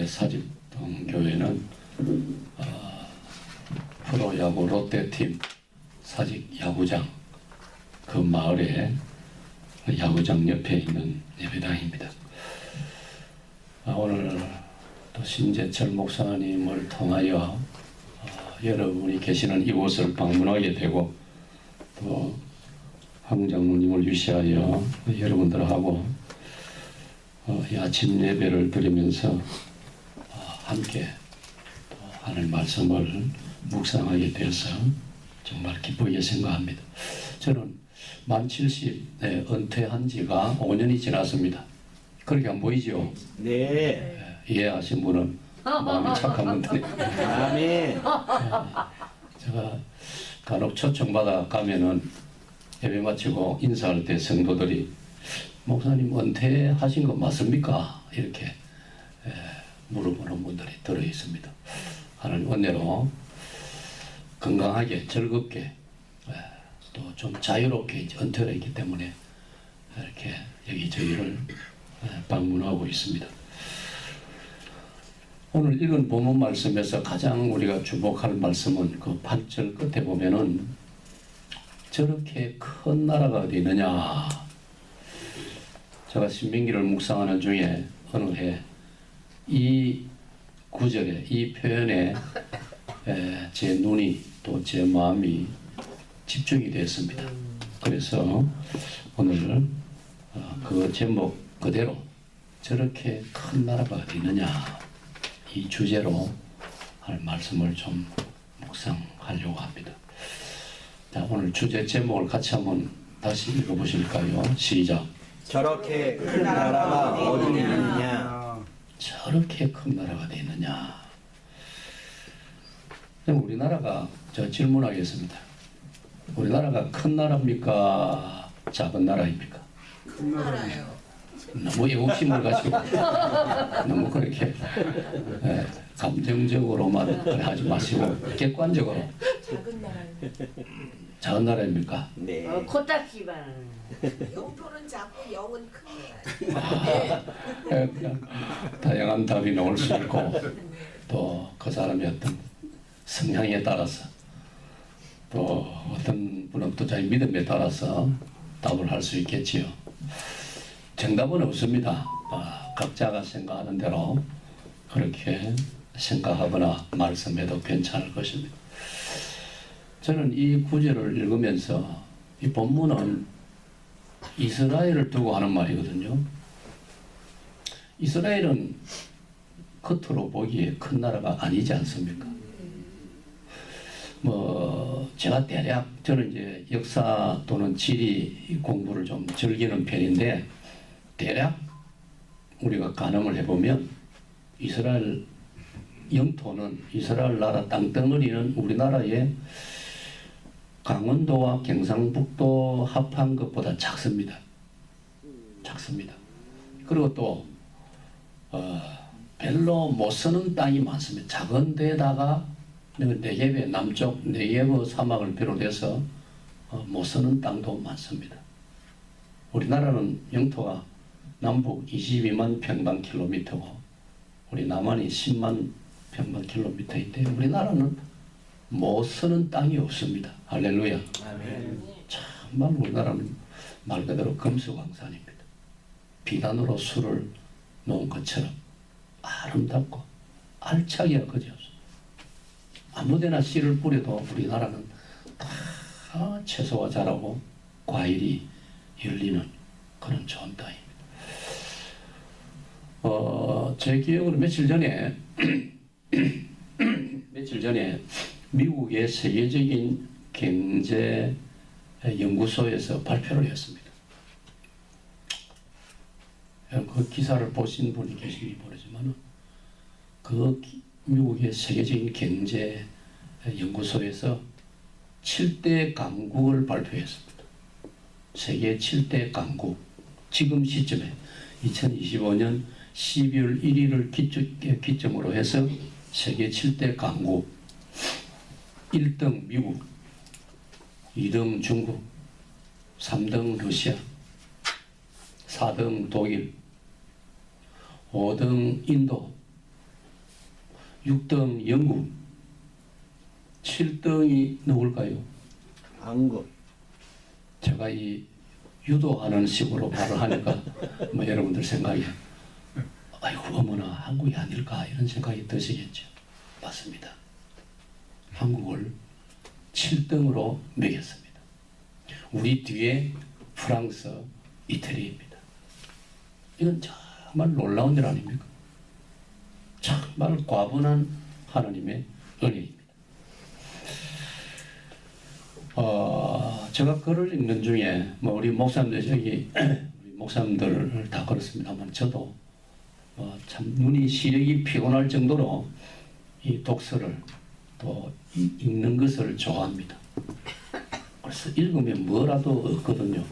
사직동교회는 프로야구 롯데팀 사직 야구장, 그 마을에 야구장 옆에 있는 예배당입니다. 오늘 또 신재철 목사님을 통하여 여러분이 계시는 이곳을 방문하게 되고, 또 황장로님을 위시하여 여러분들하고 이 아침 예배를 드리면서 함께 하나님 말씀을 묵상하게 되어서 정말 기쁘게 생각합니다. 저는 만 70에 은퇴한 지가 5년이 지났습니다. 그렇게 안 보이죠? 네. 이해하신 분은 마음이 착한 분들이. 아멘. 제가 간혹 초청받아 가면은 예배 마치고 인사할 때 성도들이 목사님 은퇴하신 거 맞습니까? 이렇게 물어보는 분들이 들어 있습니다. 하나님 은혜로 건강하게 즐겁게 또 좀 자유롭게 은퇴를 했기 때문에 이렇게 여기 저희를 방문하고 있습니다. 오늘 읽은 본문 말씀에서 가장 우리가 주목할 말씀은 그 8절 끝에 보면은 저렇게 큰 나라가 어디 있느냐. 제가 신명기를 묵상하는 중에 어느 해 이 구절에, 이 표현에 제 눈이 또 제 마음이 집중이 되었습니다. 그래서 오늘 그 제목 그대로 저렇게 큰 나라가 어디 있느냐, 이 주제로 할 말씀을 좀 묵상하려고 합니다. 자, 오늘 주제 제목을 같이 한번 다시 읽어보실까요? 시작. 저렇게 큰 나라가 어디 있느냐. 저렇게 큰 나라가 어디 있느냐. 우리나라가, 저 질문하겠습니다. 우리나라가 큰 나라입니까? 작은 나라입니까? 큰 나라예요. 너무 애국심을 가지고 너무 그렇게 감정적으로만 하지 마시고 객관적으로. 작은 나라예요. 작은 나라입니까? 네. 코딱지만. 영토는 작고 영은 큰 나라예요. 그냥 다양한 답이 나올 수 있고, 또 그 사람의 어떤 성향에 따라서, 또 어떤 분은 또 자기 믿음에 따라서 답을 할 수 있겠지요. 정답은 없습니다. 각자가 생각하는 대로 그렇게 생각하거나 말씀해도 괜찮을 것입니다. 저는 이 구절을 읽으면서 이 본문은 이스라엘을 두고 하는 말이거든요. 이스라엘은 겉으로 보기에 큰 나라가 아니지 않습니까? 제가 대략, 저는 이제 역사 또는 지리 공부를 좀 즐기는 편인데, 대략 우리가 가늠을 해보면 이스라엘 영토는, 이스라엘 나라 땅덩어리는 우리나라의 강원도와 경상북도 합한 것보다 작습니다. 작습니다. 그리고 또 별로 못 쓰는 땅이 많습니다. 작은 데다가 네게브의 남쪽 네게브 사막을 비롯해서 못 쓰는 땅도 많습니다. 우리나라는 영토가 남북 22만 평방킬로미터고 우리 남한이 10만 평방킬로미터인데 우리나라는 못 쓰는 땅이 없습니다. 할렐루야. 아멘. 정말 우리나라는 말 그대로 금수강산입니다. 비단으로 술을 놓은 것처럼 아름답고 알차게 그지없습니다. 아무데나 씨를 뿌려도 우리나라는 다 채소가 자라고 과일이 열리는 그런 좋은 땅입니다. 제 기억으로 며칠 전에 미국의 세계적인 경제 연구소에서 발표를 했습니다. 그 기사를 보신 분이 계신지 모르지만 그 미국의 세계적인 경제 연구소에서 7대 강국을 발표했습니다. 세계 7대 강국. 지금 시점에 2025년 12월 1일을 기점으로 해서 세계 7대 강국. 1등 미국, 2등 중국, 3등 러시아, 4등 독일, 5등 인도, 6등 영국, 7등이 누굴까요? 한국. 제가 이 유도하는 식으로 말을 하니까 뭐 여러분들 생각이 아이고 어머나 한국이 아닐까 이런 생각이 드시겠죠. 맞습니다. 한국을 7등으로 매겼습니다. 우리 뒤에 프랑스, 이태리입니다. 이건 정말 놀라운 일 아닙니까? 정말 과분한 하나님의 은혜입니다. 제가 글을 읽는 중에 뭐 우리 목사님들 저기 우리 목사님들을 다 그렇습니다만 저도 참 눈이 시력이 피곤할 정도로 이 독서를 또 읽는 것을 좋아합니다. 그래서 읽으면 뭐라도 얻거든요.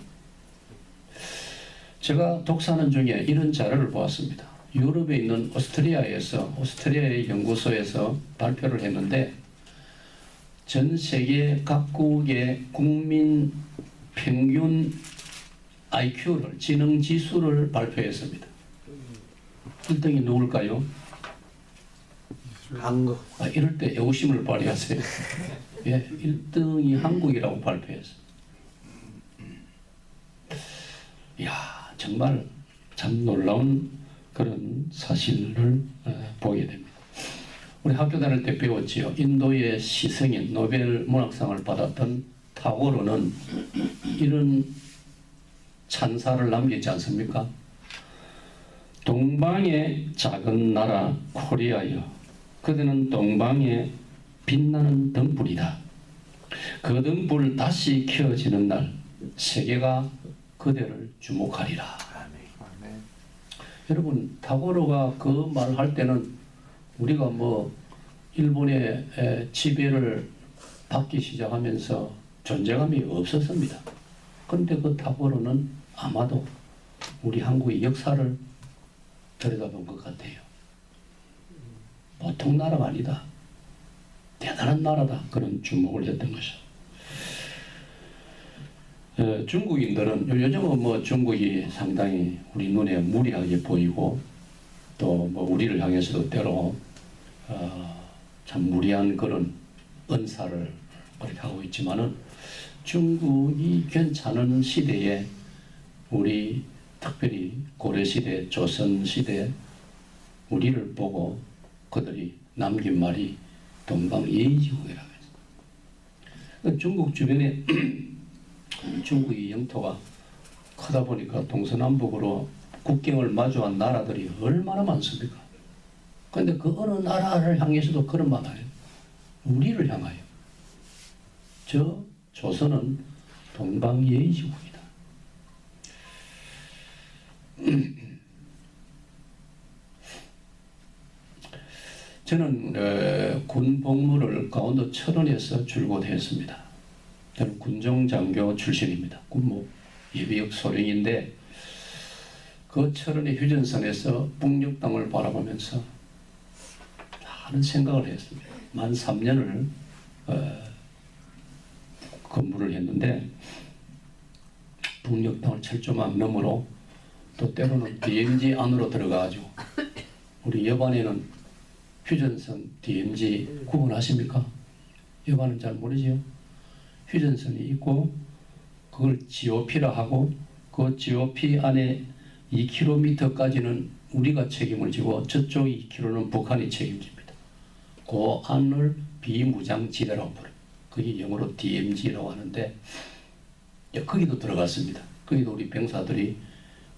제가 독서하는 중에 이런 자료를 보았습니다. 유럽에 있는 오스트리아의 연구소에서 발표를 했는데 전 세계 각국의 국민 평균 IQ를 지능 지수를 발표했습니다. 1등이 누굴까요? 한국. 이럴 때 애호심을 발휘하세요. 예, 1등이 한국이라고 발표했어요. 이야, 정말 참 놀라운 그런 사실을 보게 됩니다. 우리 학교 다닐 때 배웠지요. 인도의 시성인 노벨 문학상을 받았던 타고르는 이런 찬사를 남기지 않습니까? 동방의 작은 나라 코리아여, 그대는 동방의 빛나는 등불이다. 그 등불 다시 켜지는 날 세계가 그대를 주목하리라. 여러분, 타고르가 그 말을 할 때는 우리가 뭐 일본의 지배를 받기 시작하면서 존재감이 없었습니다. 그런데 그 타고르는 아마도 우리 한국의 역사를 들여다본 것 같아요. 보통 나라가 아니다. 대단한 나라다. 그런 주목을 했던 것이죠. 중국인들은 요즘은 뭐 중국이 상당히 우리 눈에 무리하게 보이고 또 뭐 우리를 향해서도 때로 참 무리한 그런 은사를 그렇게 하고 있지만은 중국이 괜찮은 시대에 우리 특별히 고려시대, 조선시대 우리를 보고 그들이 남긴 말이 동방예의지국이라고 했어요. 중국 주변에 중국의 영토가 크다 보니까 동서남북으로 국경을 마주한 나라들이 얼마나 많습니까? 그런데 그 어느 나라를 향해서도 그런 말 해요. 우리를 향하여. 저 조선은 동방예의지국이다. 저는 군 복무를 강원도 철원에서 줄곧 했습니다. 저는 군종장교 출신입니다. 군무 예비역 소령인데 그 철원의 휴전선에서 북녘 땅을 바라보면서 많은 생각을 했습니다. 만 3년을 근무를 했는데 북녘 땅을 철조망 너머로 또 때로는 DMZ 안으로 들어가가지고 우리 여반에는 휴전선 DMZ 구분하십니까? 여반은 잘 모르지요. 휴전선이 있고 그걸 GOP라 하고 그 GOP 안에 2km까지는 우리가 책임을 지고 저쪽 2km는 북한이 책임집니다. 그 안을 비무장지대라고 부릅니다. 그게 영어로 DMZ라고 하는데 거기도 들어갔습니다. 거기도 우리 병사들이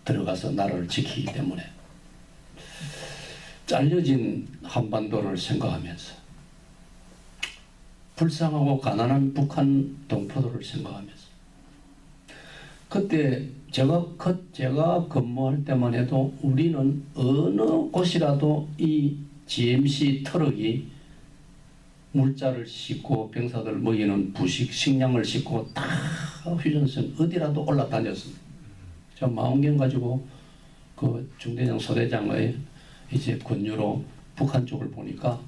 들어가서 나라를 지키기 때문에 잘려진 한반도를 생각하면서 불쌍하고 가난한 북한 동포들을 생각하면서 그때 제가 근무할 때만 해도 우리는 어느 곳이라도 이 GMC 트럭이 물자를 싣고 병사들 먹이는 부식 식량을 싣고 다 휴전선 어디라도 올라다녔습니다. 제가 망원경 가지고 그 중대장 소대장의 이제 권유로 북한 쪽을 보니까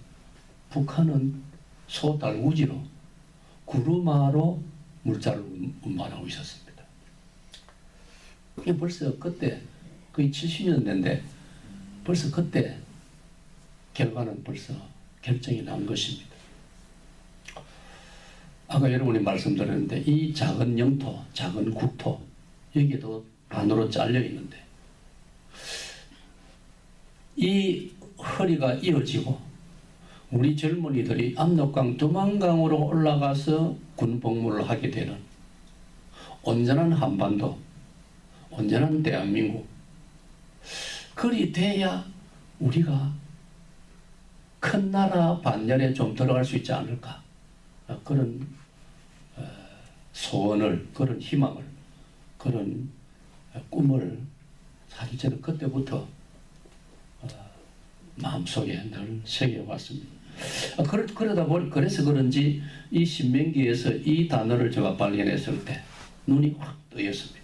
북한은 소달구지로 구루마로 물자를 운반하고 있었습니다. 이게 벌써 그때 거의 70년대인데 벌써 그때 결과는 벌써 결정이 난 것입니다. 아까 여러분이 말씀드렸는데 이 작은 영토, 작은 국토 여기도 반으로 잘려 있는데 이 허리가 이어지고 우리 젊은이들이 압록강 두만강으로 올라가서 군복무를 하게 되는 온전한 한반도, 온전한 대한민국 그리 돼야 우리가 큰 나라 반열에 좀 들어갈 수 있지 않을까 그런 소원을 그런 희망을 그런 꿈을 사실 저는 그때부터 마음속에 늘 새겨왔습니다. 그러다 보니 그래서 그런지 이 신명기에서 이 단어를 제가 발견했을 때 눈이 확 뜨였습니다.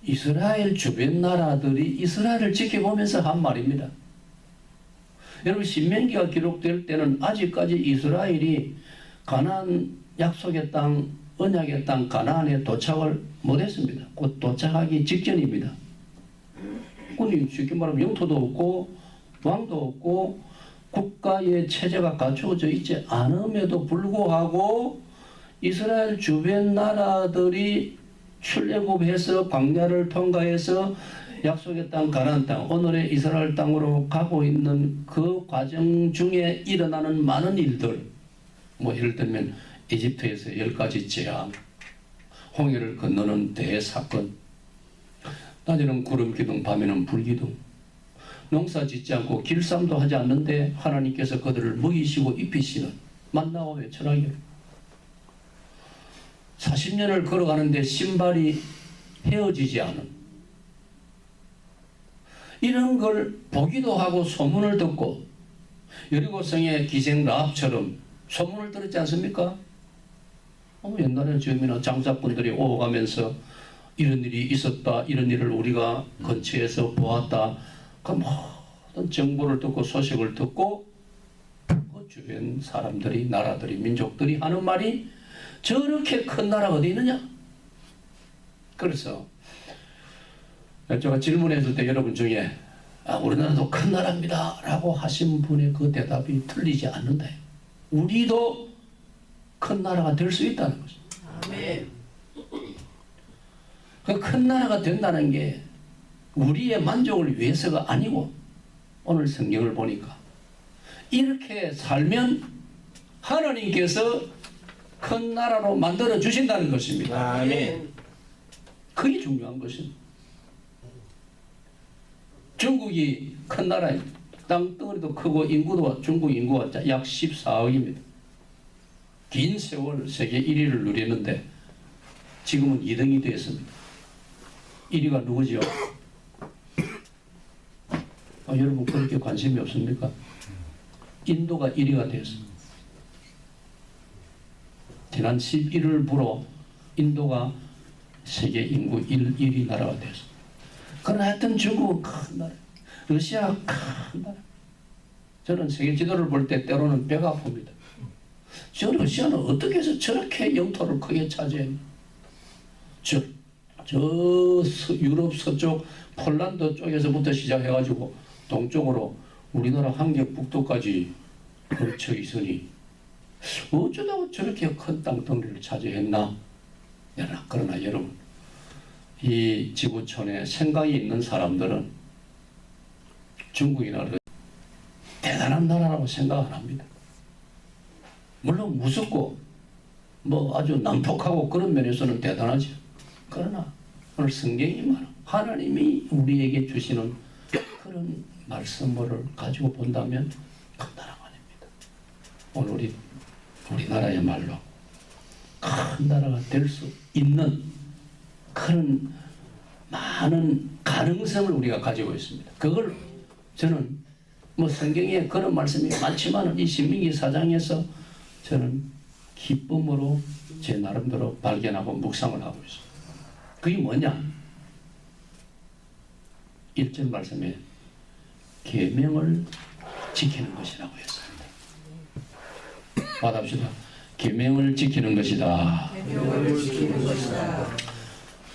이스라엘 주변 나라들이 이스라엘을 지켜보면서 한 말입니다. 여러분 신명기가 기록될 때는 아직까지 이스라엘이 가나안 약속의 땅, 언약의 땅 가나안에 도착을 못했습니다. 곧 도착하기 직전입니다. 군이 쉽게 말하면 영토도 없고 왕도 없고 국가의 체제가 갖추어져 있지 않음에도 불구하고 이스라엘 주변 나라들이 출애굽해서 광야를 통과해서 약속의 땅 가나안 땅 오늘의 이스라엘 땅으로 가고 있는 그 과정 중에 일어나는 많은 일들 뭐 예를 들면 이집트에서 10가지 재앙 홍해를 건너는 대사건 낮에는 구름기둥 밤에는 불기둥 농사 짓지 않고 길쌈도 하지 않는데 하나님께서 그들을 먹이시고 입히시는 만나와 외철하기로 40년을 걸어가는데 신발이 헤어지지 않은 이런 걸 보기도 하고 소문을 듣고 여리고성의 기생 라합처럼 소문을 들었지 않습니까? 옛날에 지금이나 장사꾼들이 오가면서 이런 일이 있었다 이런 일을 우리가 근처에서 보았다 그 모든 정보를 듣고 소식을 듣고 그 주변 사람들이 나라들이 민족들이 하는 말이 저렇게 큰 나라가 어디 있느냐? 그래서 제가 질문했을 때 여러분 중에 우리나라도 큰 나라입니다 라고 하신 분의 그 대답이 틀리지 않는다. 우리도 큰 나라가 될 수 있다는 거죠. 아멘. 그 큰 나라가 된다는 게 우리의 만족을 위해서가 아니고 오늘 성경을 보니까 이렇게 살면 하나님께서 큰 나라로 만들어 주신다는 것입니다. 아멘. 그게 중요한 것입니다. 중국이 큰 나라입니다. 땅덩어리도 크고 인구도 중국 인구가 약 14억입니다. 긴 세월 세계 1위를 누리는데 지금은 2등이 되었습니다. 1위가 누구지요? 여러분 그렇게 관심이 없습니까? 인도가 1위가 되었습니다. 지난 11월부로 인도가 세계 인구 1위 나라가 되었습니다. 그러나 하여튼 중국은 큰 나라, 러시아가 큰 나라. 저는 세계 지도를 볼 때 때로는 배가 아픕니다. 저 러시아는 어떻게 해서 저렇게 영토를 크게 차지했나? 유럽 서쪽 폴란드 쪽에서부터 시작해가지고 동쪽으로 우리나라 한국 북도까지 걸쳐 있으니 어쩌다가 저렇게 큰 땅덩어리를 차지했나? 그러나 여러분 이 지구촌에 생각이 있는 사람들은 중국이나 대단한 나라라고 생각 안 합니다. 물론 무섭고 뭐 아주 난폭하고 그런 면에서는 대단하죠. 그러나 오늘 성경이 말하는 하나님이 우리에게 주시는 그런 말씀을 가지고 본다면 큰 나라가 아닙니다. 오늘 우리나라야말로 큰 나라가 될 수 있는 그런 많은 가능성을 우리가 가지고 있습니다. 그걸 저는 뭐 성경에 그런 말씀이 많지만 이 신명기 4장에서 저는 기쁨으로 제 나름대로 발견하고 묵상을 하고 있습니다. 그게 뭐냐? 1절 말씀에 계명을 지키는 것이라고 했습니다. 받아봅시다. 계명을 지키는 것이다. 계명을 지키는 것이다.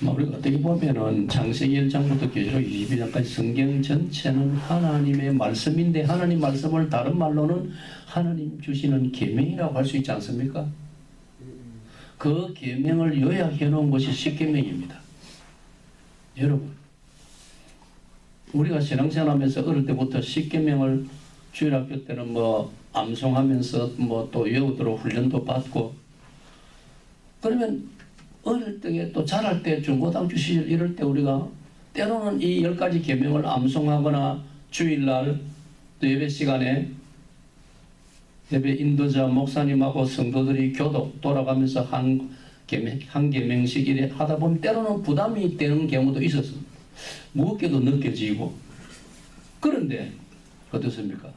우리가 어떻게 보면은 창세기 1장부터 계시록 22장까지 성경 전체는 하나님의 말씀인데 하나님 말씀을 다른 말로는 하나님 주시는 계명이라고 할 수 있지 않습니까? 그 계명을 요약해 놓은 것이 십계명입니다. 여러분, 우리가 신앙생활하면서 어릴 때부터 십계명을 주일학교 때는 뭐 암송하면서 뭐 또 외우도록 훈련도 받고, 그러면 어릴 때에 또 자랄 때 중고등학교 시절 이럴 때 우리가 때로는 이 10가지 계명을 암송하거나 주일날 또 예배 시간에 예배 인도자 목사님하고 성도들이 교독 돌아가면서 한 계명씩 이래 하다 보면 때로는 부담이 되는 경우도 있었습니다. 무겁게도 느껴지고. 그런데 어떻습니까?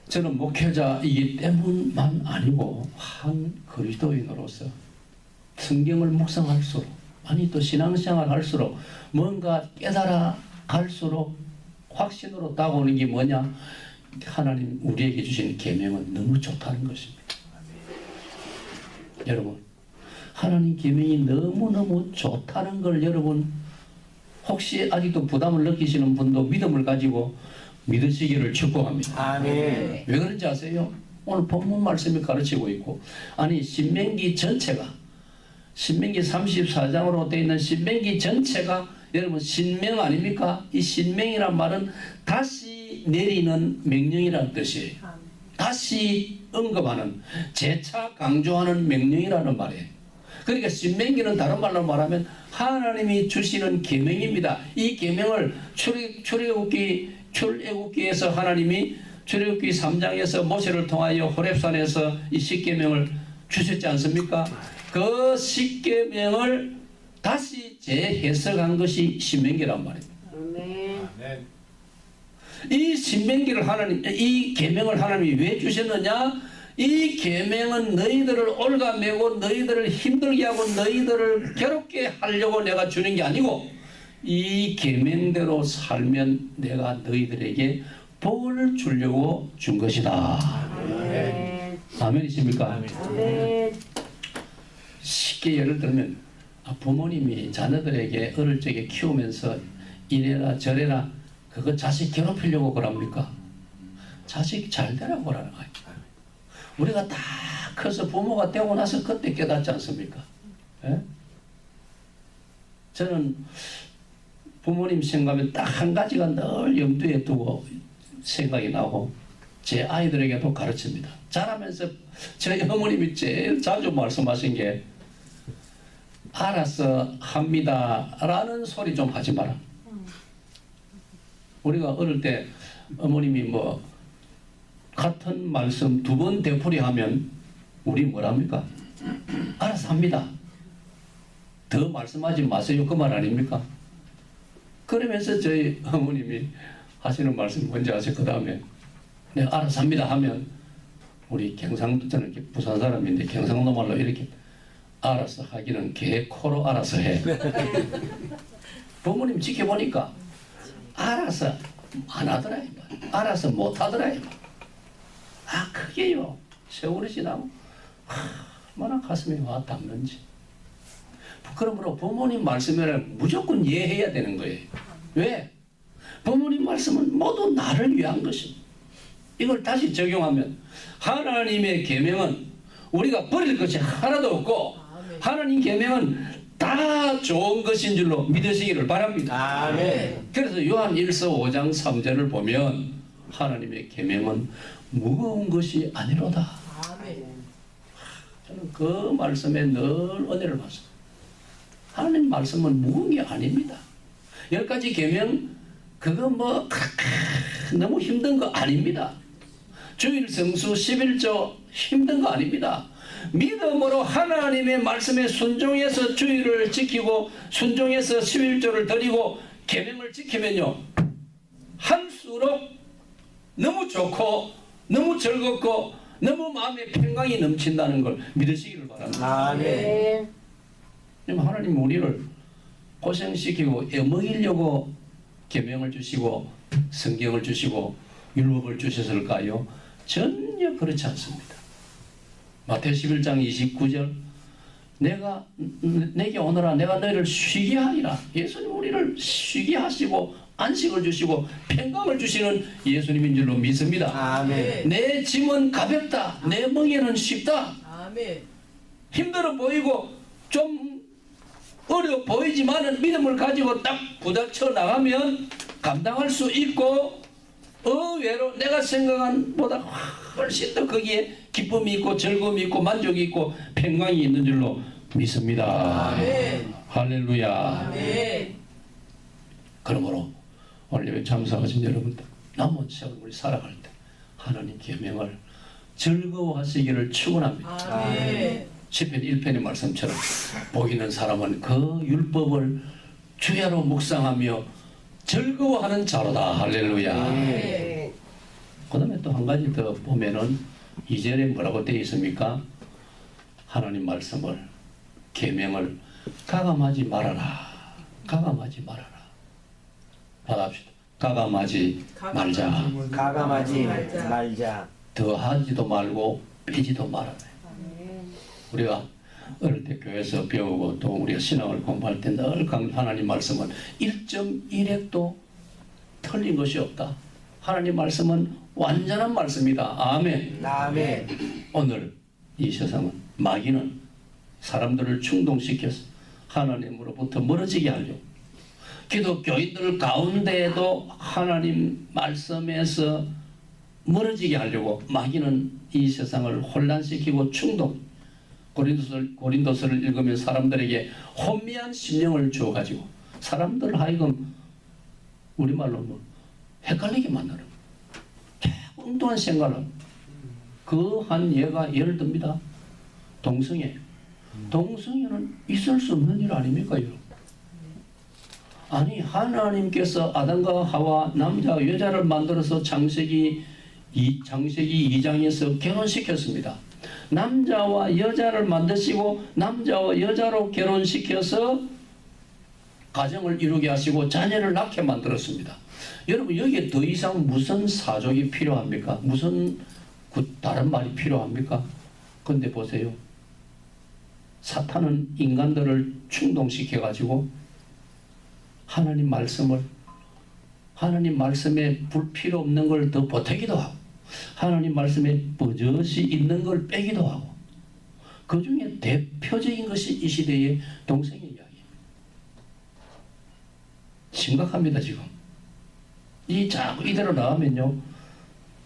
저는 목회자이기 때문만 아니고 한 그리스도인으로서 성경을 묵상할수록, 아니 또 신앙생활 할수록 뭔가 깨달아 갈수록 확신으로 다가오는 게 뭐냐? 하나님 우리에게 주신 계명은 너무 좋다는 것입니다. 여러분, 하나님 계명이 너무너무 좋다는 걸 여러분 혹시 아직도 부담을 느끼시는 분도 믿음을 가지고 믿으시기를 축복합니다. 아멘. 왜 그런지 아세요? 오늘 본문 말씀이 가르치고 있고, 아니 신명기 전체가, 신명기 34장으로 되어 있는 신명기 전체가 여러분 신명 아닙니까? 이 신명이란 말은 다시 내리는 명령이라는 뜻이에요. 다시 언급하는, 재차 강조하는 명령이라는 말이에요. 그러니까 신명기는 다른 말로 말하면 하나님이 주시는 계명입니다. 이 계명을 출애굽기에서 하나님이 출애굽기 3장에서 모세를 통하여 호렙산에서 이 십계명을 주셨지 않습니까? 그 십계명을 다시 재해석한 것이 신명기란 말입니다. 아멘. 이 신명기를 이 계명을 하나님이 왜 주셨느냐? 이 계명은 너희들을 올가매고 너희들을 힘들게 하고 너희들을 괴롭게 하려고 내가 주는 게 아니고, 이 계명대로 살면 내가 너희들에게 복을 주려고 준 것이다. 아멘. 아멘이십니까? 아멘. 쉽게 예를 들면 부모님이 자녀들에게 어릴 적에 키우면서 이래라 저래라 그거 자식 괴롭히려고 그럽니까? 자식 잘 되라고 그러는 거예요. 우리가 다 커서 부모가 되고 나서 그때 깨닫지 않습니까? 예? 저는 부모님 생각하면 딱 한 가지가 늘 염두에 두고 생각이 나고 제 아이들에게도 가르칩니다. 자라면서 저희 어머님이 제일 자주 말씀하신 게 알아서 합니다 라는 소리 좀 하지 마라. 우리가 어릴 때 어머님이 뭐 같은 말씀 2번 되풀이하면 우리 뭐랍니까? 알아서 합니다. 더 말씀하지 마세요. 그 말 아닙니까? 그러면서 저희 어머님이 하시는 말씀 뭔지 아세요? 그 다음에 내가 알아서 합니다 하면 우리 경상도, 저는 이렇게 부산 사람인데 경상도 말로 이렇게 알아서 하기는 개 코로 알아서 해. 부모님 지켜보니까 알아서 안 하더라. 알아서 못 하더라. 아, 그게요. 세월이 지나고 얼마나 가슴에 와 닿는지. 그러므로 부모님 말씀을 무조건 이해해야 되는 거예요. 왜? 부모님 말씀은 모두 나를 위한 것입니다. 이걸 다시 적용하면 하나님의 계명은 우리가 버릴 것이 하나도 없고 하나님 계명은 다 좋은 것인 줄로 믿으시기를 바랍니다. 아멘. 그래서 요한 1서 5장 3절을 보면 하나님의 계명은 무거운 것이 아니로다. 아멘. 저는 그 말씀에 늘 은혜를 받습니다. 하나님 말씀은 무거운 게 아닙니다. 10가지 계명 그거 뭐 너무 힘든 거 아닙니다. 주일 성수 11조 힘든 거 아닙니다. 믿음으로 하나님의 말씀에 순종해서 주일을 지키고 순종해서 11조를 드리고 계명을 지키면요 할수록 너무 좋고 너무 즐겁고 너무 마음에 평강이 넘친다는 걸 믿으시기를 바랍니다. 아멘. 하나님 우리를 고생시키고 애먹이려고 계명을 주시고 성경을 주시고 율법을 주셨을까요? 전혀 그렇지 않습니다. 마태오 11장 29절 내게 오너라 내가 너희를 쉬게 하리라. 예수님 우리를 쉬게 하시고 안식을 주시고 평강을 주시는 예수님인 줄로 믿습니다. 아멘. 내 짐은 가볍다. 내 멍에는 쉽다. 아멘. 힘들어 보이고 좀 어려워 보이지만은 믿음을 가지고 딱 부닥쳐 나가면 감당할 수 있고 의외로 내가 생각한 보다 훨씬 더 거기에 기쁨이 있고 즐거움이 있고 만족이 있고 평강이 있는 줄로 믿습니다. 아멘. 할렐루야. 아멘. 그러므로 오늘 여기 참석하신 여러분들 남은 세월 우리 살아갈 때 하나님 계명을 즐거워하시기를 축원합니다. 아멘. 시편 1편의 말씀처럼 복 있는 사람은 그 율법을 주야로 묵상하며 즐거워하는 자로다. 할렐루야. 아멘. 그 다음에 또 한 가지 더 보면은 2절에 뭐라고 되어 있습니까? 하나님 말씀을 계명을 가감하지 말아라. 가감하지 말아라. 받아봅시다. 가감하지 말자. 가감하지 말자. 말자. 더하지도 말고 빼지도 말아라. 우리가 어릴 때 교회에서 배우고 또 우리가 신앙을 공부할 때 늘 하나님 말씀은 1.1핵도 틀린 것이 없다. 하나님 말씀은 완전한 말씀이다. 아멘. 아멘. 오늘 이 세상은 마귀는 사람들을 충동시켜서 하나님으로부터 멀어지게 하려고 기독교인들 가운데에도 하나님 말씀에서 멀어지게 하려고 마귀는 이 세상을 혼란시키고 충동 고린도서를 읽으면 사람들에게 혼미한 심령을 주어가지고 사람들 하여금 우리말로 뭐 헷갈리게 만드는 엉뚱한 생각을 그 한 예가 예를 듭니다. 동성애. 동성애는 있을 수 없는 일 아닙니까 여러분? 아니 하나님께서 아담과 하와 남자 여자를 만들어서 창세기 2장에서 결혼시켰습니다. 남자와 여자를 만드시고 남자와 여자로 결혼시켜서 가정을 이루게 하시고 자녀를 낳게 만들었습니다. 여러분 여기에 더 이상 무슨 사족이 필요합니까? 무슨 다른 말이 필요합니까? 근데 보세요. 사탄은 인간들을 충동시켜 가지고 하나님 말씀에 불필요 없는 걸 더 보태기도 하고 하나님 말씀에 버젓이 있는 걸 빼기도 하고 그 중에 대표적인 것이 이 시대의 동성애 이야기입니다. 심각합니다 지금. 자꾸 이대로 나가면요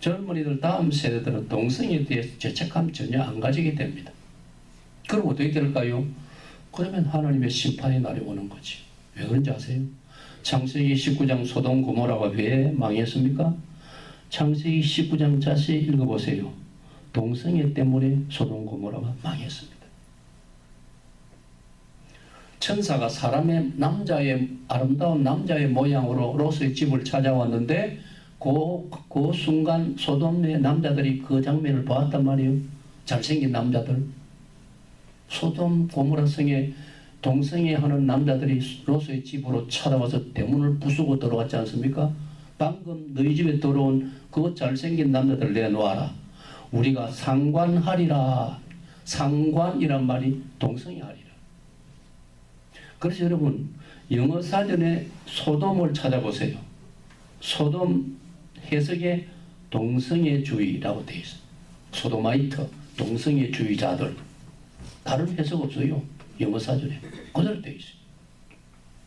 젊은이들 다음 세대들은 동성애에 대해서 죄책감 전혀 안 가지게 됩니다. 그럼 어떻게 될까요? 그러면 하나님의 심판의 날이 오는 거지. 왜 그런지 아세요? 창세기 19장 소돔 고모라가 왜 망했습니까? 창세기 19장 자세히 읽어보세요. 동성애 때문에 소돔 고모라가 망했습니다. 천사가 아름다운 남자의 모양으로 롯의 집을 찾아왔는데 그 순간 소돔의 남자들이 그 장면을 보았단 말이에요. 잘생긴 남자들. 소돔 고모라 성에 동성애하는 남자들이 롯의 집으로 찾아와서 대문을 부수고 들어왔지 않습니까? 방금 너희 집에 들어온 그 잘생긴 남자들 내놓아라. 우리가 상관하리라. 상관이란 말이 동성애하리라. 그래서 여러분 영어 사전에 소돔을 찾아보세요. 소돔 해석에 동성애주의라고 되어 있어요. 소도마이트, 동성애주의자들. 다른 해석 없어요. 영어 사전에 그대로 되어 있어요.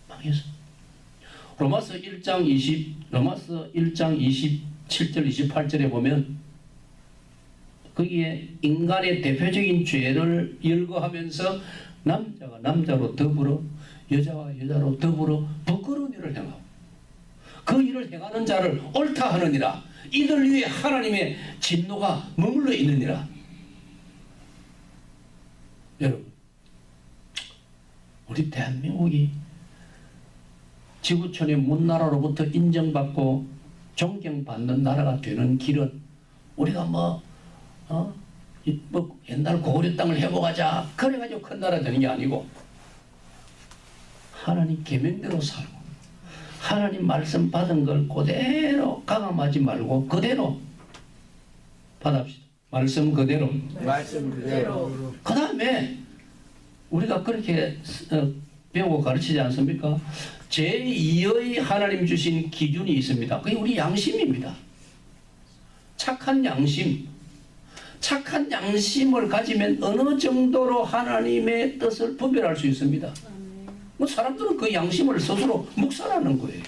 망했어. 로마서 1장 27절 28절에 보면 거기에 인간의 대표적인 죄를 열거하면서 남자가 남자로 더불어 여자와 여자로 더불어 부끄러운 일을 행하고 그 일을 행하는 자를 옳다 하느니라. 이들 위에 하나님의 진노가 머물러 있느니라. 여러분 우리 대한민국이 지구촌의 문나라로부터 인정받고 존경받는 나라가 되는 길은 우리가 뭐 옛날 고구려 땅을 회복하자 그래가지고 큰 나라 되는 게 아니고 하나님 계명대로 살고 하나님 말씀 받은 걸 그대로 가감하지 말고 그대로 받합시다. 말씀 그대로. 말씀 그대로. 그 다음에 우리가 그렇게 배우고 가르치지 않습니까? 제2의 하나님 주신 기준이 있습니다. 그게 우리 양심입니다. 착한 양심. 착한 양심을 가지면 어느 정도로 하나님의 뜻을 분별할 수 있습니다. 뭐 사람들은 그 양심을 스스로 묵살하는 거예요.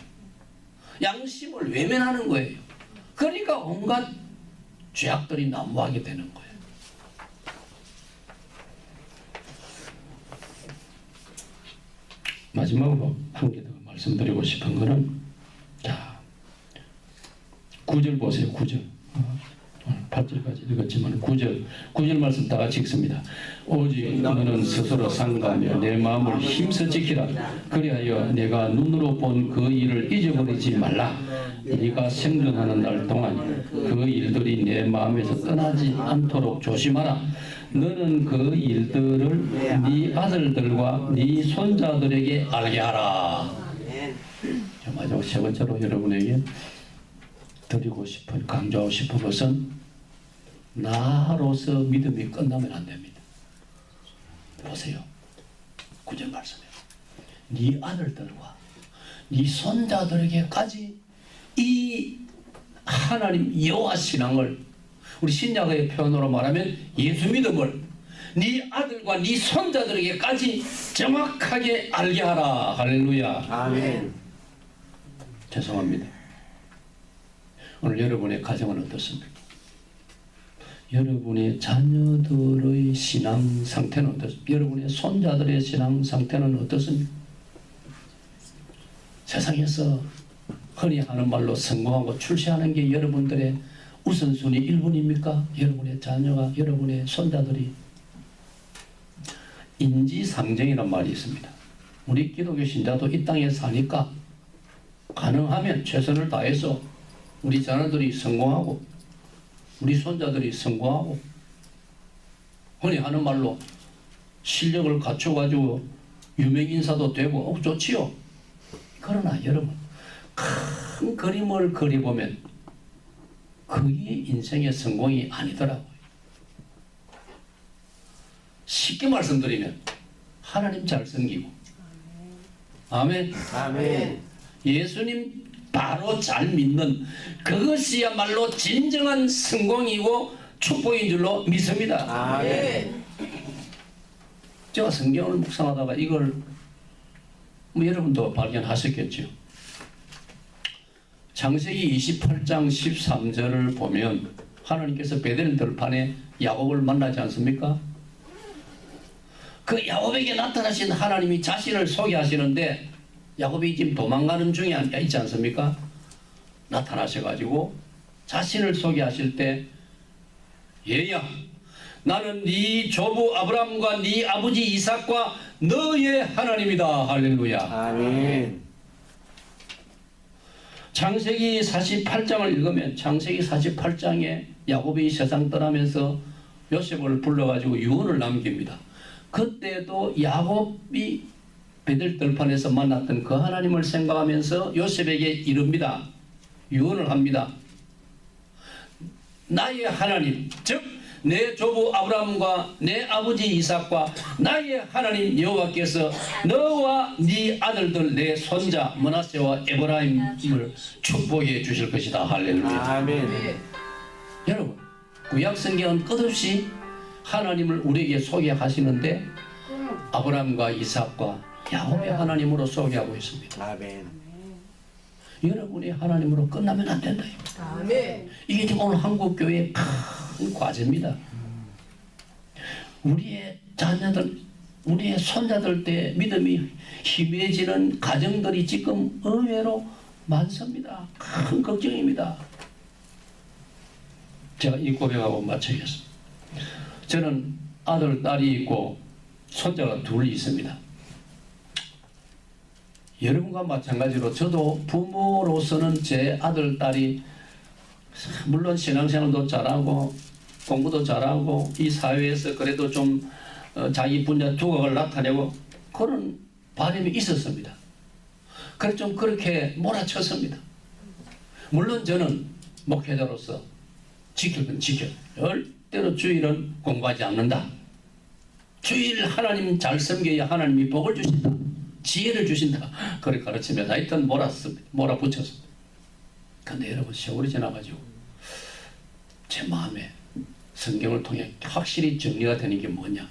양심을 외면하는 거예요. 그러니까 온갖 죄악들이 난무하게 되는 거예요. 마지막으로 한 개 더 말씀드리고 싶은 거는, 자, 9절 보세요. 9절. 8절까지 읽었지만 9절 말씀 다 같이 읽습니다. 오직 너는 스스로 상가하며 내 마음을 힘써 지키라. 그리하여 내가 눈으로 본 그 일을 잊어버리지 말라. 네가 생존하는 날 동안 그 일들이 내 마음에서 떠나지 않도록 조심하라. 너는 그 일들을 네 아들들과 네 손자들에게 알게 하라. 자, 마지막 세 번째로 여러분에게 드리고 싶은, 강조하고 싶은 것은, 나로서 믿음이 끝나면 안 됩니다. 보세요. 9절 말씀이에요. 네 아들들과 네 손자들에게까지 이 하나님 여호와 신앙을, 우리 신약의 표현으로 말하면 예수 믿음을 네 아들과 네 손자들에게까지 정확하게 알게 하라. 할렐루야. 아멘. 죄송합니다. 오늘 여러분의 가정은 어떻습니까? 여러분의 자녀들의 신앙 상태는 어떻습니까? 여러분의 손자들의 신앙 상태는 어떻습니까? 세상에서 흔히 하는 말로 성공하고 출세하는 게 여러분들의 우선순위 1번입니까? 여러분의 자녀가, 여러분의 손자들이. 인지상정이란 말이 있습니다. 우리 기독교 신자도 이 땅에 사니까 가능하면 최선을 다해서 우리 자녀들이 성공하고 우리 손자들이 성공하고, 흔히 하는 말로 실력을 갖춰가지고 유명인사도 되고 좋지요. 그러나 여러분, 큰 그림을 그려보면 그게 인생의 성공이 아니더라고요. 쉽게 말씀드리면 하나님 잘 섬기고, 아멘. 아멘. 예수님 바로 잘 믿는 그것이야말로 진정한 성공이고 축복인 줄로 믿습니다. 아멘. 제가 성경을 묵상하다가 이걸 뭐 여러분도 발견하셨겠죠. 창세기 28장 13절을 보면 하나님께서 베델 들판에 야곱을 만나지 않습니까? 그 야곱에게 나타나신 하나님이 자신을 소개하시는데, 야곱이 지금 도망가는 중에 있지 않습니까? 나타나셔가지고 자신을 소개하실 때, 얘야, 나는 네 조부 아브라함과 네 아버지 이삭과 너의 하나님이다. 할렐루야. 아멘. 창세기 48장을 읽으면 창세기 48장에 야곱이 세상 떠나면서 요셉을 불러가지고 유언을 남깁니다. 그때도 야곱이 베델 들판에서 만났던 그 하나님을 생각하면서 요셉에게 이릅니다. 유언을 합니다. 나의 하나님, 즉 내 조부 아브라함과 내 아버지 이삭과 나의 하나님 여호와께서 너와 네 아들들 내 손자 므낫세와 에브라임을 축복해 주실 것이다. 할렐루야. 아멘. 여러분, 구약 성경은 끝없이 하나님을 우리에게 소개하시는데 아브라함과 이삭과 야곱의 하나님으로 소개하고 있습니다. 아멘. 여러분이 하나님으로 끝나면 안 된다. 아멘. 이게 지금 오늘 한국 교회의 큰 과제입니다. 우리의 자녀들, 우리의 손자들 때 믿음이 희미해지는 가정들이 지금 의외로 많습니다. 큰 걱정입니다. 제가 이 고백하고 마치겠습니다. 저는 아들, 딸이 있고 손자가 둘 있습니다. 여러분과 마찬가지로 저도 부모로서는 제 아들, 딸이 물론 신앙생활도 잘하고 공부도 잘하고 이 사회에서 그래도 좀 자기 분야 두각을 나타내고 그런 바람이 있었습니다. 그래서 좀 그렇게 몰아쳤습니다. 물론 저는 목회자로서 지킬 건 지켜, 절대로 주일은 공부하지 않는다. 주일 하나님 잘 섬겨야 하나님이 복을 주신다. 지혜를 주신다. 그렇게 가르치면서 하여튼 몰아붙였습니다. 근데 여러분 세월이 지나가지고 제 마음에 성경을 통해 확실히 정리가 되는 게 뭐냐.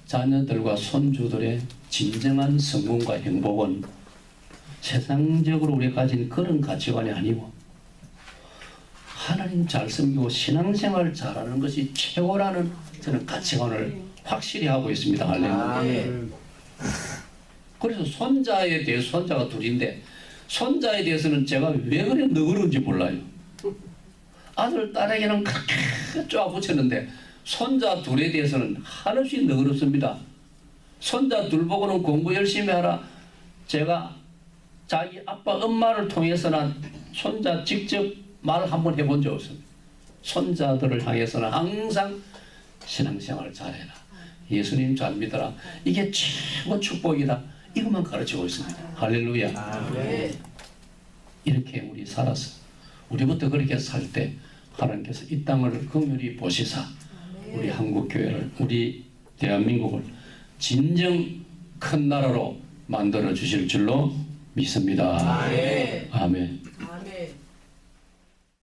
자녀들과 손주들의 진정한 성공과 행복은 세상적으로 우리가 가진 그런 가치관이 아니고 하나님 잘 섬기고 신앙생활 잘하는 것이 최고라는 저는 가치관을 확실히 하고 있습니다. 할렐루야. 그래서 손자에 대해 손자가 둘인데 손자에 대해서는 제가 왜 그래 너그러운지 몰라요. 아들 딸에게는 그렇게 쪼아붙였는데 손자 둘에 대해서는 한없이 너그럽습니다. 손자 둘 보고는 공부 열심히 하라. 제가 자기 아빠 엄마를 통해서는 손자 직접 말 한번 해본 적 없습니다. 손자들을 향해서는 항상 신앙생활 잘해라. 예수님 잘 믿어라. 이게 최고 축복이다. 이것만 가르치고 있습니다. 할렐루야. 네. 이렇게 우리 살았어. 우리부터 그렇게 살 때 하나님께서 이 땅을 긍휼히 보시사 우리 한국교회를 우리 대한민국을 진정 큰 나라로 만들어 주실 줄로 믿습니다. 아멘. 아멘. 아멘.